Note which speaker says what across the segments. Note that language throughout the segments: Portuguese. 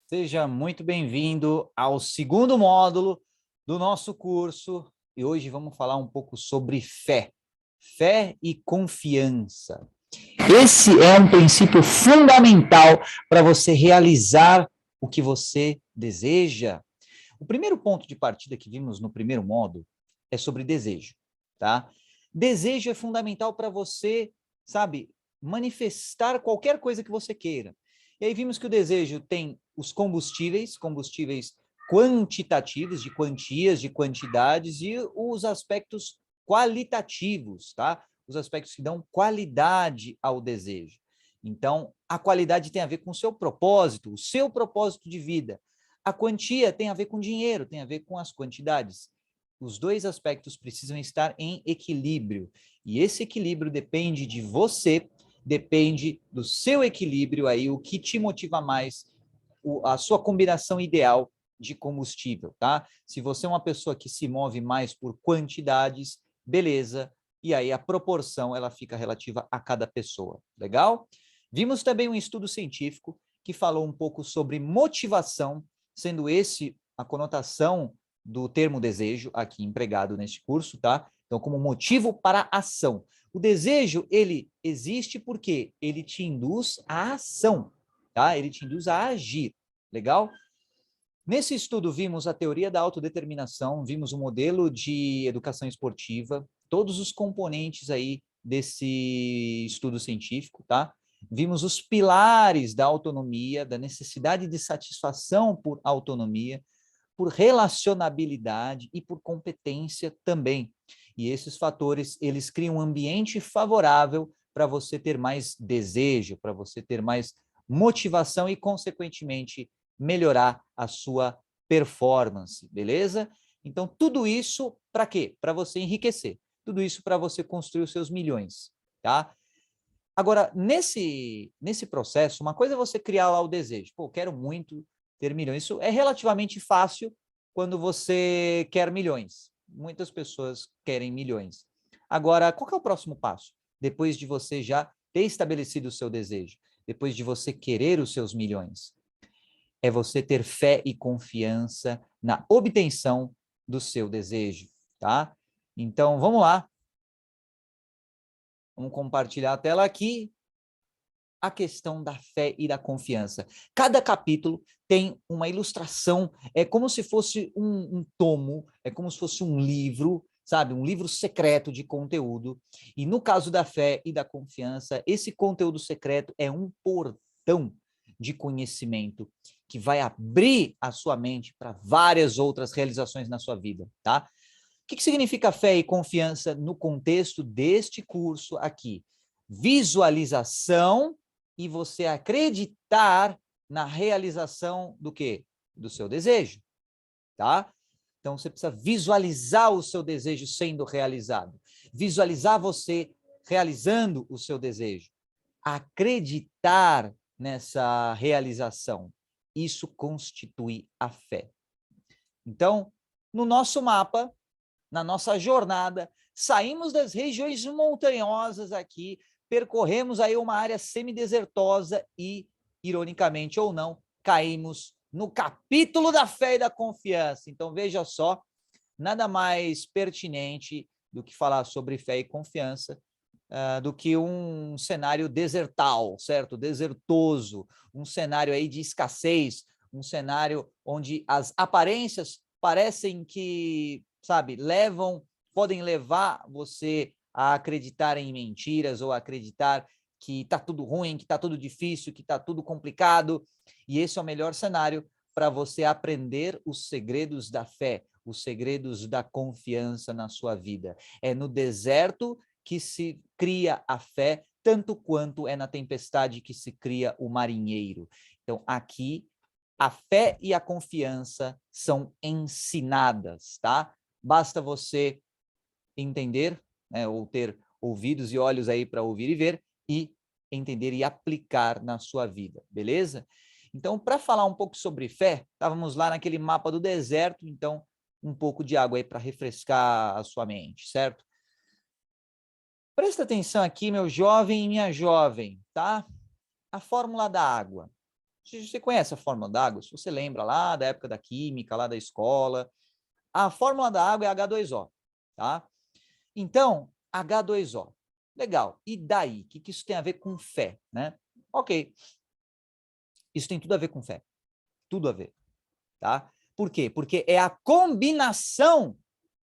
Speaker 1: Seja muito bem-vindo ao segundo módulo do nosso curso e hoje vamos falar um pouco sobre fé. Fé e confiança. Esse é um princípio fundamental para você realizar o que você deseja. O primeiro ponto de partida que vimos no primeiro módulo é sobre desejo, tá? Desejo é fundamental para você, sabe, manifestar qualquer coisa que você queira. E aí vimos que o desejo tem os combustíveis quantitativos, de quantias, de quantidades, e os aspectos qualitativos, tá? Os aspectos que dão qualidade ao desejo. Então, a qualidade tem a ver com o seu propósito de vida. A quantia tem a ver com dinheiro, tem a ver com as quantidades. Os dois aspectos precisam estar em equilíbrio. E esse equilíbrio depende de você, depende do seu equilíbrio aí, o que te motiva mais, a sua combinação ideal de combustível, tá? Se você é uma pessoa que se move mais por quantidades, beleza, e aí a proporção ela fica relativa a cada pessoa, legal? Vimos também um estudo científico que falou um pouco sobre motivação, sendo esse a conotação do termo desejo aqui empregado neste curso, tá? Então, como motivo para a ação. O desejo, ele existe porque ele te induz à ação, tá? Ele te induz a agir, legal? Nesse estudo vimos a teoria da autodeterminação, vimos o modelo de educação esportiva, todos os componentes aí desse estudo científico, tá? Vimos os pilares da autonomia, da necessidade de satisfação por autonomia, por relacionabilidade e por competência também. E esses fatores, eles criam um ambiente favorável para você ter mais desejo, para você ter mais motivação e, consequentemente, melhorar a sua performance, beleza? Então, tudo isso para quê? Para você enriquecer. Tudo isso para você construir os seus milhões, tá? Agora, nesse processo, uma coisa é você criar lá o desejo. Pô, quero muito ter milhões. Isso é relativamente fácil quando você quer milhões. Muitas pessoas querem milhões. Agora, qual que é o próximo passo? Depois de você já ter estabelecido o seu desejo, depois de você querer os seus milhões, é você ter fé e confiança na obtenção do seu desejo, tá? Então, vamos lá. Vamos compartilhar a tela aqui. A questão da fé e da confiança. Cada capítulo tem uma ilustração, é como se fosse um tomo, é como se fosse um livro, sabe? Um livro secreto de conteúdo. E no caso da fé e da confiança, esse conteúdo secreto é um portão de conhecimento que vai abrir a sua mente para várias outras realizações na sua vida, tá? O que significa fé e confiança no contexto deste curso aqui? Visualização e você acreditar na realização do quê? Do seu desejo, tá? Então, você precisa visualizar o seu desejo sendo realizado. Visualizar você realizando o seu desejo. Acreditar nessa realização. Isso constitui a fé. Então, no nosso mapa, na nossa jornada, saímos das regiões montanhosas aqui, percorremos aí uma área semidesertosa e, ironicamente ou não, caímos no capítulo da fé e da confiança. Então, veja só, nada mais pertinente do que falar sobre fé e confiança do que um cenário desertal, certo? Desertoso, um cenário aí de escassez, um cenário onde as aparências parecem que, sabe, podem levar você a acreditar em mentiras ou a acreditar que está tudo ruim, que está tudo difícil, que está tudo complicado. E esse é o melhor cenário para você aprender os segredos da fé, os segredos da confiança na sua vida. É no deserto que se cria a fé, tanto quanto é na tempestade que se cria o marinheiro. Então, aqui, a fé e a confiança são ensinadas, tá? Basta você entender, né, ou ter ouvidos e olhos aí para ouvir e ver, e entender e aplicar na sua vida, beleza? Então, para falar um pouco sobre fé, estávamos lá naquele mapa do deserto, então, um pouco de água aí para refrescar a sua mente, certo? Presta atenção aqui, meu jovem e minha jovem, tá? A fórmula da água. Você conhece a fórmula da água? Se você lembra lá da época da química, lá da escola, a fórmula da água é H2O, tá? Então, H2O. Legal. E daí? O que isso tem a ver com fé, né? Ok. Isso tem tudo a ver com fé. Tudo a ver, tá? Por quê? Porque é a combinação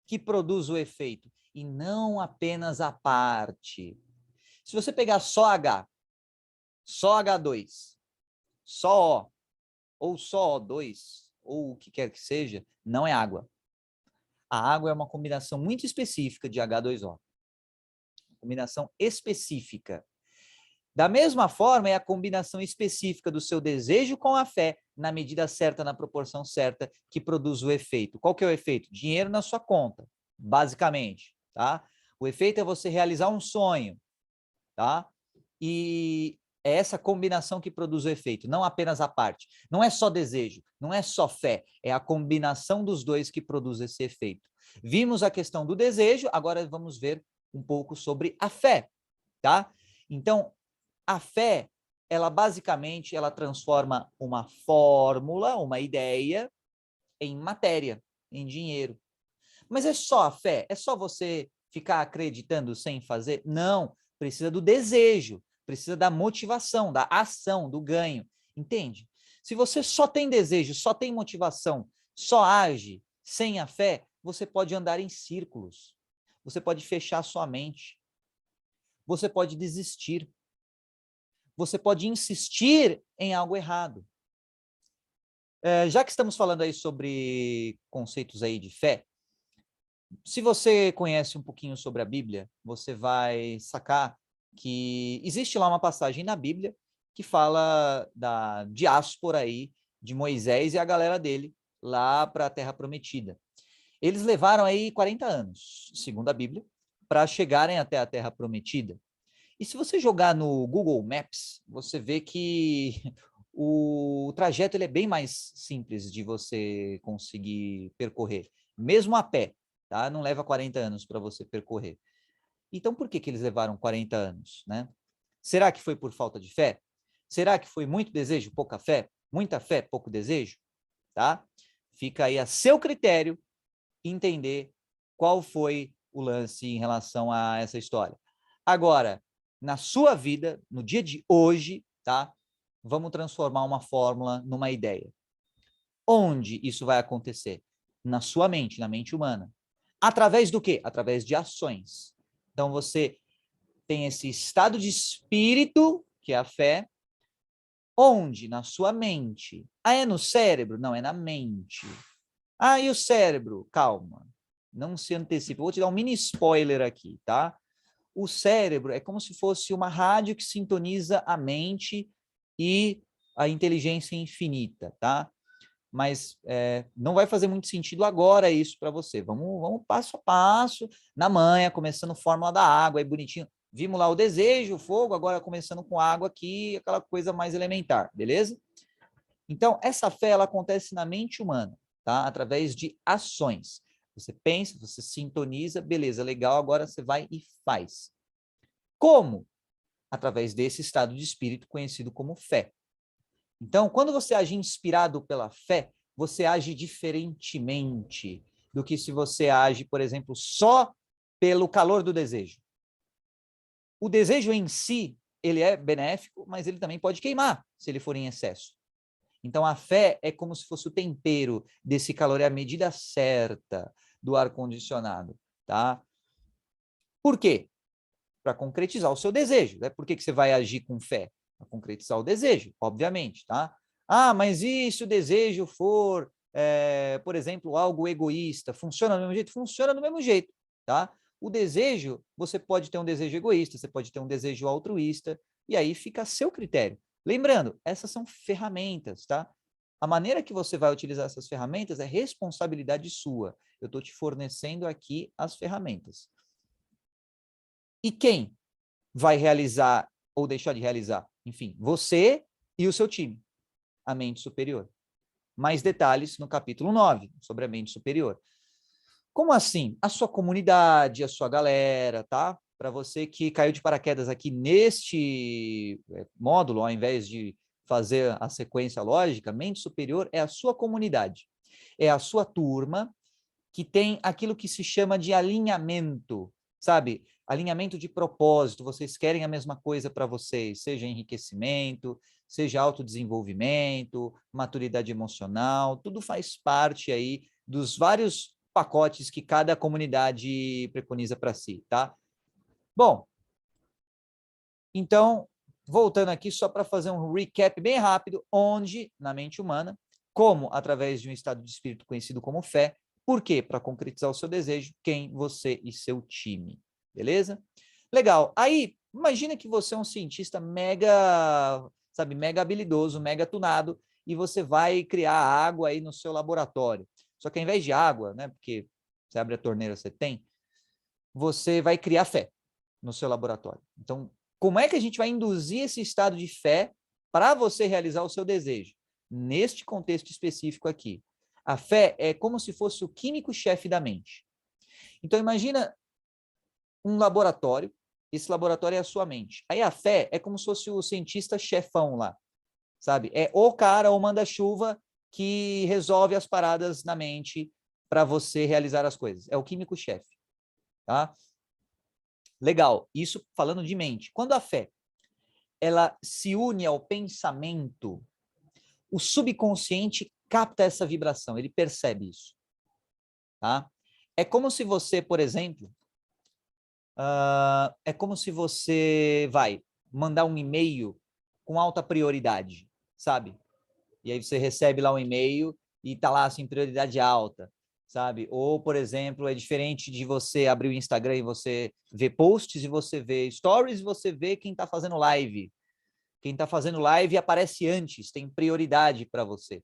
Speaker 1: que produz o efeito e não apenas a parte. Se você pegar só H, só H2, só O, ou só O2, ou o que quer que seja, não é água. A água é uma combinação muito específica de H2O. Combinação específica. Da mesma forma, é a combinação específica do seu desejo com a fé, na medida certa, na proporção certa, que produz o efeito. Qual que é o efeito? Dinheiro na sua conta, basicamente, tá? O efeito é você realizar um sonho, tá? E é essa combinação que produz o efeito, não apenas a parte. Não é só desejo, não é só fé, é a combinação dos dois que produz esse efeito. Vimos a questão do desejo, agora vamos ver um pouco sobre a fé, tá? Então, a fé, ela basicamente, ela transforma uma fórmula, uma ideia, em matéria, em dinheiro. Mas é só a fé? É só você ficar acreditando sem fazer? Não, precisa do desejo, precisa da motivação, da ação, do ganho, entende? Se você só tem desejo, só tem motivação, só age sem a fé, você pode andar em círculos, você pode fechar sua mente, você pode desistir, você pode insistir em algo errado. Já que estamos falando aí sobre conceitos aí de fé, se você conhece um pouquinho sobre a Bíblia, você vai sacar que existe lá uma passagem na Bíblia que fala da diáspora aí de Moisés e a galera dele lá para a Terra Prometida. Eles levaram aí 40 anos, segundo a Bíblia, para chegarem até a Terra Prometida. E se você jogar no Google Maps, você vê que o trajeto ele é bem mais simples de você conseguir percorrer, mesmo a pé, tá? Não leva 40 anos para você percorrer. Então, por que eles levaram 40 anos, né? Será que foi por falta de fé? Será que foi muito desejo, pouca fé? Muita fé, pouco desejo? Tá? Fica aí a seu critério entender qual foi o lance em relação a essa história. Agora, na sua vida, no dia de hoje, tá? Vamos transformar uma fórmula numa ideia. Onde isso vai acontecer? Na sua mente, na mente humana. Através do quê? Através de ações. Então, você tem esse estado de espírito, que é a fé, onde? Na sua mente. Ah, é no cérebro? Não, é na mente. Ah, e o cérebro? Calma, não se antecipe. Vou te dar um mini spoiler aqui, tá? O cérebro é como se fosse uma rádio que sintoniza a mente e a inteligência infinita, tá? Mas não vai fazer muito sentido agora isso para você. Vamos passo a passo, na manha, começando fórmula da água, aí bonitinho. Vimos lá o desejo, o fogo, agora começando com água aqui, aquela coisa mais elementar, beleza? Então, essa fé, ela acontece na mente humana, tá? Através de ações. Você pensa, você sintoniza, beleza, legal, agora você vai e faz. Como? Através desse estado de espírito conhecido como fé. Então, quando você age inspirado pela fé, você age diferentemente do que se você age, por exemplo, só pelo calor do desejo. O desejo em si, ele é benéfico, mas ele também pode queimar se ele for em excesso. Então, a fé é como se fosse o tempero desse calor, é a medida certa do ar-condicionado, tá? Por quê? Para concretizar o seu desejo. Né? Por que você vai agir com fé? Para concretizar o desejo, obviamente, tá? Ah, mas e se o desejo for, por exemplo, algo egoísta? Funciona do mesmo jeito? Funciona do mesmo jeito, tá? O desejo, você pode ter um desejo egoísta, você pode ter um desejo altruísta, e aí fica a seu critério. Lembrando, essas são ferramentas, tá? A maneira que você vai utilizar essas ferramentas é responsabilidade sua. Eu estou te fornecendo aqui as ferramentas. E quem vai realizar ou deixar de realizar? Enfim, você e o seu time, a mente superior. Mais detalhes no capítulo 9, sobre a mente superior. Como assim? A sua comunidade, a sua galera, tá? Para você que caiu de paraquedas aqui neste módulo, ao invés de fazer a sequência lógica, mente superior é a sua comunidade, é a sua turma que tem aquilo que se chama de alinhamento, sabe? Alinhamento de propósito, vocês querem a mesma coisa para vocês, seja enriquecimento, seja autodesenvolvimento, maturidade emocional, tudo faz parte aí dos vários pacotes que cada comunidade preconiza para si, tá? Bom, então, voltando aqui só para fazer um recap bem rápido, onde, na mente humana, como através de um estado de espírito conhecido como fé, por quê? Para concretizar o seu desejo, quem? Você e seu time, beleza? Legal, aí, imagina que você é um cientista mega, sabe, mega habilidoso, mega tunado, e você vai criar água aí no seu laboratório. Só que ao invés de água, né, porque você abre a torneira, você tem, você vai criar fé no seu laboratório. Então, como é que a gente vai induzir esse estado de fé para você realizar o seu desejo? Neste contexto específico aqui. A fé é como se fosse o químico-chefe da mente. Então, imagina um laboratório, esse laboratório é a sua mente. Aí a fé é como se fosse o cientista chefão lá, sabe? É o cara, o manda-chuva que resolve as paradas na mente para você realizar as coisas. É o químico-chefe, tá? Legal, isso falando de mente. Quando a fé ela se une ao pensamento, o subconsciente capta essa vibração, ele percebe isso. Tá? É como se você, por exemplo, é como se você vai mandar um e-mail com alta prioridade, sabe? E aí você recebe lá um e-mail e tá lá assim, prioridade alta, sabe? Ou, por exemplo, é diferente de você abrir o Instagram e você ver posts e você vê stories e você vê quem tá fazendo live. Quem está fazendo live aparece antes, tem prioridade para você.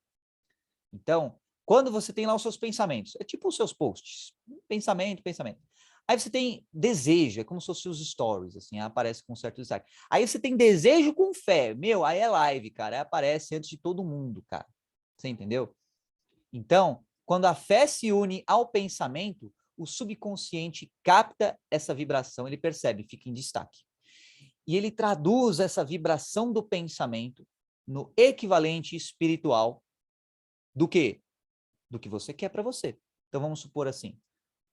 Speaker 1: Então, quando você tem lá os seus pensamentos, é tipo os seus posts, pensamento, pensamento. Aí você tem desejo, é como se fossem os stories, assim, aparece com certo destaque. Aí você tem desejo com fé, meu, aí é live, cara, aí aparece antes de todo mundo, cara. Você entendeu? Então, quando a fé se une ao pensamento, o subconsciente capta essa vibração, ele percebe, fica em destaque. E ele traduz essa vibração do pensamento no equivalente espiritual do quê? Do que você quer para você. Então vamos supor assim,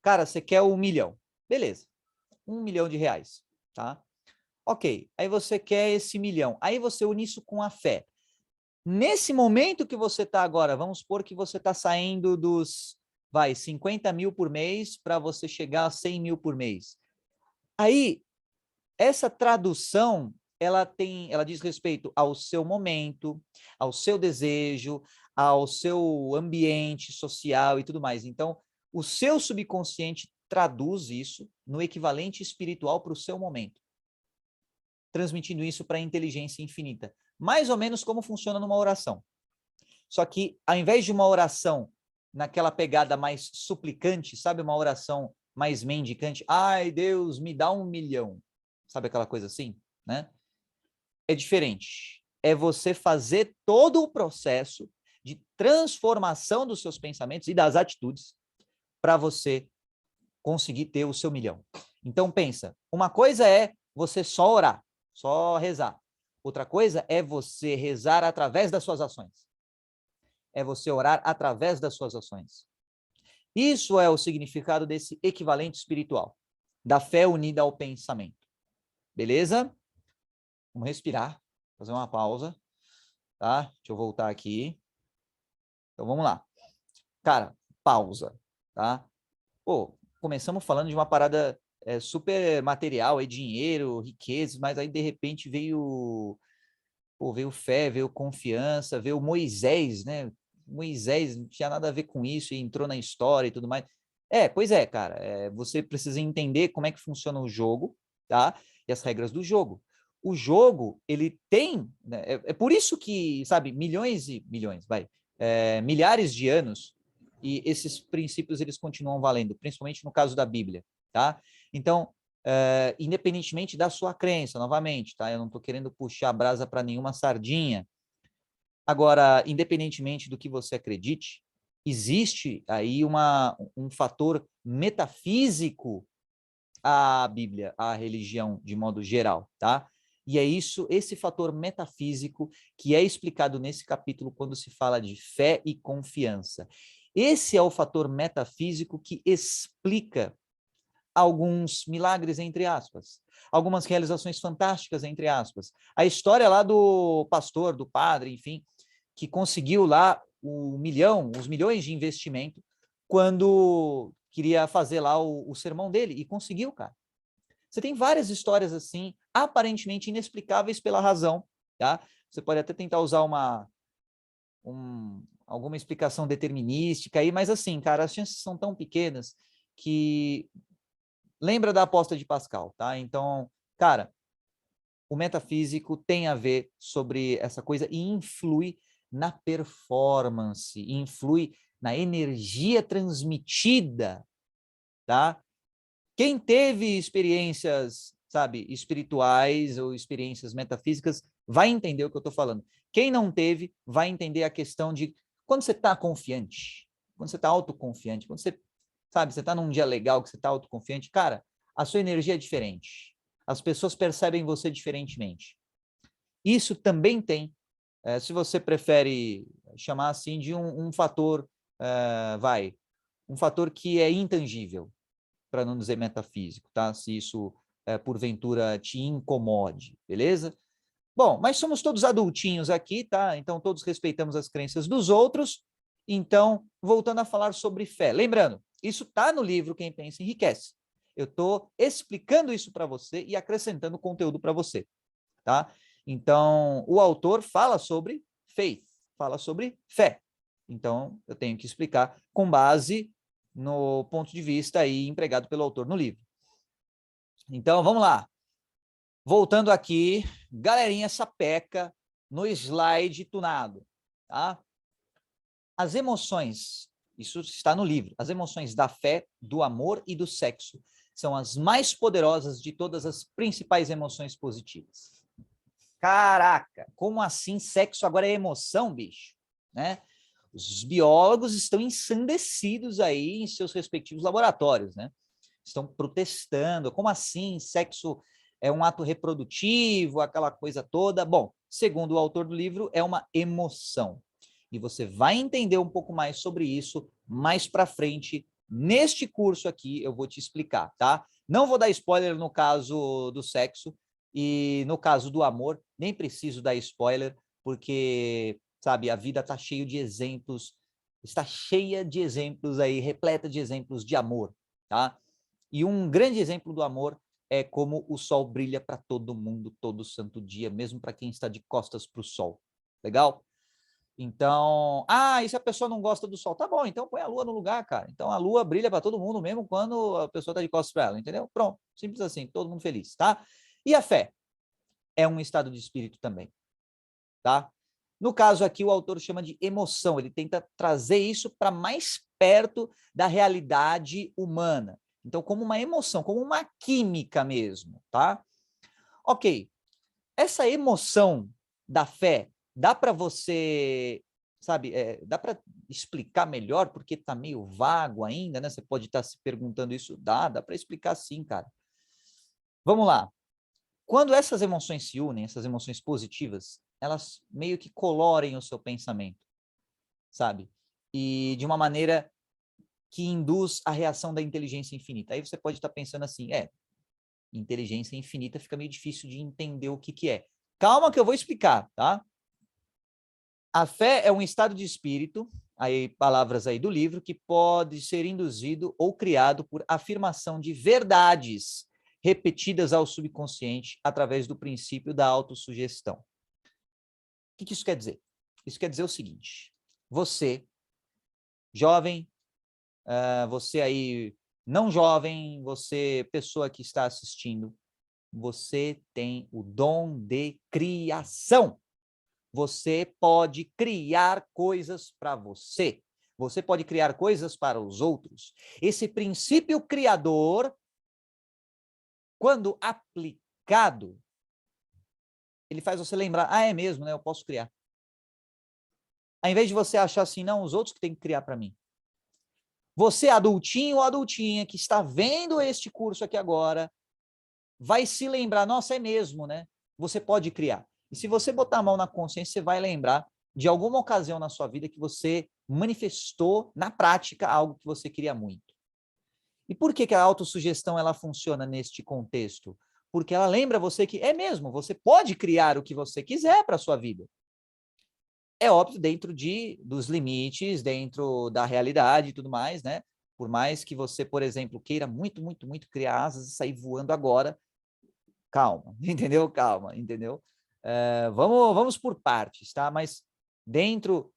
Speaker 1: cara, você quer 1 milhão, beleza, 1 milhão de reais, tá? Ok, aí você quer esse milhão, aí você une isso com a fé. Nesse momento que você está agora, vamos supor que você está saindo dos, 50 mil por mês para você chegar a 100 mil por mês. Aí, essa tradução, ela diz respeito ao seu momento, ao seu desejo, ao seu ambiente social e tudo mais. Então, o seu subconsciente traduz isso no equivalente espiritual para o seu momento, transmitindo isso para a inteligência infinita. Mais ou menos como funciona numa oração. Só que, ao invés de uma oração naquela pegada mais suplicante, sabe, uma oração mais mendicante, ai, Deus, me dá 1 milhão. Sabe aquela coisa assim, né? É diferente. É você fazer todo o processo de transformação dos seus pensamentos e das atitudes para você conseguir ter o seu milhão. Então, pensa, uma coisa é você só orar, só rezar. Outra coisa é você rezar através das suas ações. É você orar através das suas ações. Isso é o significado desse equivalente espiritual, da fé unida ao pensamento. Beleza? Vamos respirar, fazer uma pausa, tá? Deixa eu voltar aqui. Então, vamos lá. Cara, pausa, tá? Pô, começamos falando de uma parada super material, dinheiro, riquezas, mas aí, de repente, veio fé, veio confiança, veio Moisés, né? Moisés não tinha nada a ver com isso e entrou na história e tudo mais. Pois é, cara. Você precisa entender como é que funciona o jogo, tá? E as regras do jogo. O jogo, ele tem, né? É por isso que, sabe, milhões e milhões, milhares de anos, e esses princípios eles continuam valendo, principalmente no caso da Bíblia, tá? Então, independentemente da sua crença, novamente, tá? Eu não estou querendo puxar a brasa para nenhuma sardinha. Agora, independentemente do que você acredite, existe aí um fator metafísico à Bíblia, à religião de modo geral, tá? E é isso, esse fator metafísico que é explicado nesse capítulo quando se fala de fé e confiança. Esse é o fator metafísico que explica alguns milagres, entre aspas, algumas realizações fantásticas, entre aspas. A história lá do pastor, do padre, enfim, que conseguiu lá os milhões de investimento quando queria fazer lá o sermão dele, e conseguiu, cara. Você tem várias histórias assim, aparentemente inexplicáveis pela razão, tá? Você pode até tentar usar alguma explicação determinística aí, mas assim, cara, as chances são tão pequenas que lembra da aposta de Pascal, tá? Então, cara, o metafísico tem a ver sobre essa coisa e influi na performance, influi na energia transmitida, tá? Quem teve experiências, sabe, espirituais ou experiências metafísicas, vai entender o que eu estou falando. Quem não teve, vai entender a questão de quando você está confiante, quando você está autoconfiante, quando você, sabe, você está num dia legal, que você está autoconfiante, cara, a sua energia é diferente. As pessoas percebem você diferentemente. Isso também tem, se você prefere chamar assim, de um fator, um fator que é intangível, para não dizer metafísico, tá? Se isso, porventura, te incomode, beleza? Bom, mas somos todos adultinhos aqui, tá? Então, todos respeitamos as crenças dos outros. Então, voltando a falar sobre fé. Lembrando, isso está no livro Quem Pensa Enriquece. Eu estou explicando isso para você e acrescentando conteúdo para você, tá? Então, o autor fala sobre faith, fala sobre fé. Então, eu tenho que explicar com base no ponto de vista aí empregado pelo autor no livro. Então, vamos lá. Voltando aqui, galerinha sapeca no slide tunado, tá? As emoções, isso está no livro, as emoções da fé, do amor e do sexo são as mais poderosas de todas as principais emoções positivas. Caraca, como assim sexo agora é emoção, bicho? Né? Os biólogos estão ensandecidos aí em seus respectivos laboratórios, né? Estão protestando. Como assim? Sexo é um ato reprodutivo, aquela coisa toda. Bom, segundo o autor do livro, é uma emoção. E você vai entender um pouco mais sobre isso mais para frente. Neste curso aqui, eu vou te explicar, tá? Não vou dar spoiler no caso do sexo e no caso do amor, nem preciso dar spoiler, porque, sabe, a vida está cheia de exemplos, está cheia de exemplos aí, repleta de exemplos de amor, tá? E um grande exemplo do amor é como o sol brilha para todo mundo, todo santo dia, mesmo para quem está de costas para o sol. Legal? Então, e se a pessoa não gosta do sol? Tá bom, então põe a lua no lugar, cara. Então a lua brilha para todo mundo, mesmo quando a pessoa está de costas para ela, entendeu? Pronto, simples assim, todo mundo feliz, tá? E a fé? É um estado de espírito também, tá? No caso aqui, o autor chama de emoção, ele tenta trazer isso para mais perto da realidade humana. Então, como uma emoção, como uma química mesmo, tá? Ok, essa emoção da fé, dá para você, sabe, dá para explicar melhor, porque está meio vago ainda, né? Você pode estar se perguntando isso, dá para explicar sim, cara. Vamos lá. Quando essas emoções se unem, essas emoções positivas, elas meio que colorem o seu pensamento, sabe? E de uma maneira que induz a reação da inteligência infinita. Aí você pode estar pensando assim, inteligência infinita fica meio difícil de entender o que é. Calma que eu vou explicar, tá? A fé é um estado de espírito, aí palavras aí do livro, que pode ser induzido ou criado por afirmação de verdades repetidas ao subconsciente através do princípio da autossugestão. O que isso quer dizer? Isso quer dizer o seguinte, você, jovem, você aí não jovem, você pessoa que está assistindo, você tem o dom de criação. Você pode criar coisas para você. Você pode criar coisas para os outros. Esse princípio criador, quando aplicado, ele faz você lembrar, é mesmo, né? Eu posso criar. Ao invés de você achar assim, não, os outros que têm que criar para mim. Você, adultinho ou adultinha, que está vendo este curso aqui agora, vai se lembrar, nossa, é mesmo, né? você pode criar. E se você botar a mão na consciência, você vai lembrar de alguma ocasião na sua vida que você manifestou na prática algo que você queria muito. E por que a autossugestão ela funciona neste contexto? Porque ela lembra você que é mesmo, você pode criar o que você quiser para a sua vida. É óbvio, dentro dos limites, dentro da realidade e tudo mais, né? Por mais que você, por exemplo, queira muito, muito, muito criar asas e sair voando agora, calma, entendeu? Calma, entendeu? Vamos por partes, tá? Mas dentro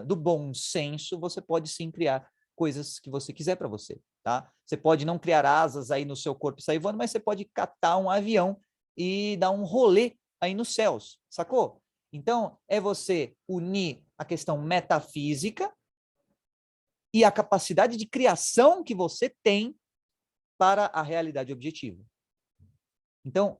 Speaker 1: do bom senso, você pode sim criar coisas que você quiser para você, tá? Você pode não criar asas aí no seu corpo e sair voando, mas você pode catar um avião e dar um rolê aí nos céus, sacou? Então, é você unir a questão metafísica e a capacidade de criação que você tem para a realidade objetiva. Então,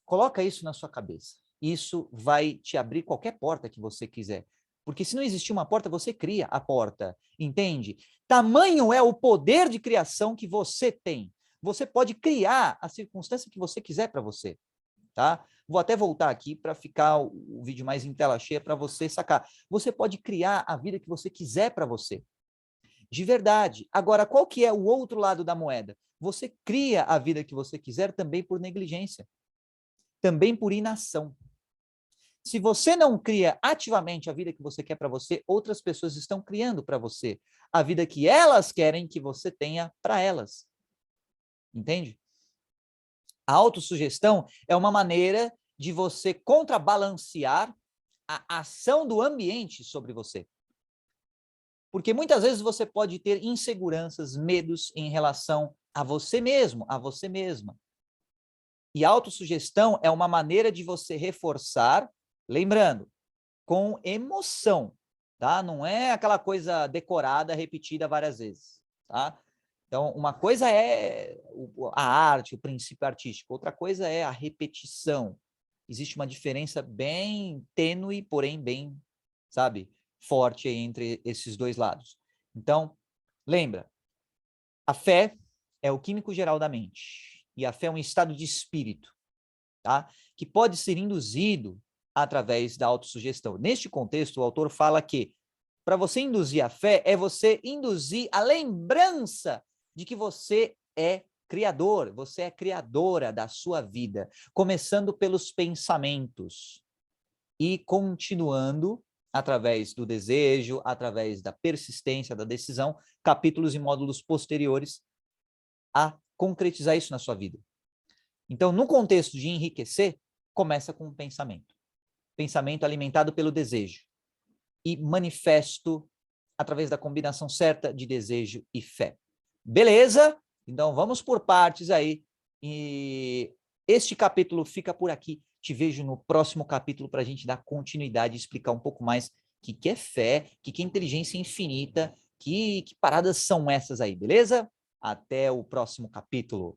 Speaker 1: coloca isso na sua cabeça. Isso vai te abrir qualquer porta que você quiser. Porque se não existir uma porta, você cria a porta, entende? Tamanho é o poder de criação que você tem. Você pode criar a circunstância que você quiser para você, tá? Vou até voltar aqui para ficar o vídeo mais em tela cheia para você sacar. Você pode criar a vida que você quiser para você. De verdade. Agora, qual que é o outro lado da moeda? Você cria a vida que você quiser também por negligência. Também por inação. Se você não cria ativamente a vida que você quer para você, outras pessoas estão criando para você a vida que elas querem que você tenha para elas. Entende? A autossugestão é uma maneira de você contrabalancear a ação do ambiente sobre você. Porque muitas vezes você pode ter inseguranças, medos em relação a você mesmo, a você mesma. E a autossugestão é uma maneira de você reforçar, lembrando, com emoção, tá? Não é aquela coisa decorada, repetida várias vezes, tá? Então, uma coisa é a arte, o princípio artístico, outra coisa é a repetição. Existe uma diferença bem tênue, porém bem, sabe, forte entre esses dois lados. Então, lembra, a fé é o químico geral da mente, e a fé é um estado de espírito, tá? Que pode ser induzido através da autossugestão. Neste contexto, o autor fala que para você induzir a fé, é você induzir a lembrança de que você é criador, você é criadora da sua vida, começando pelos pensamentos e continuando através do desejo, através da persistência, da decisão, capítulos e módulos posteriores a concretizar isso na sua vida. Então, no contexto de enriquecer, começa com um pensamento. Pensamento alimentado pelo desejo e manifesto através da combinação certa de desejo e fé. Beleza? Então, vamos por partes aí. E este capítulo fica por aqui. Te vejo no próximo capítulo para a gente dar continuidade e explicar um pouco mais o que é fé, o que é inteligência infinita, que paradas são essas aí, beleza? Até o próximo capítulo.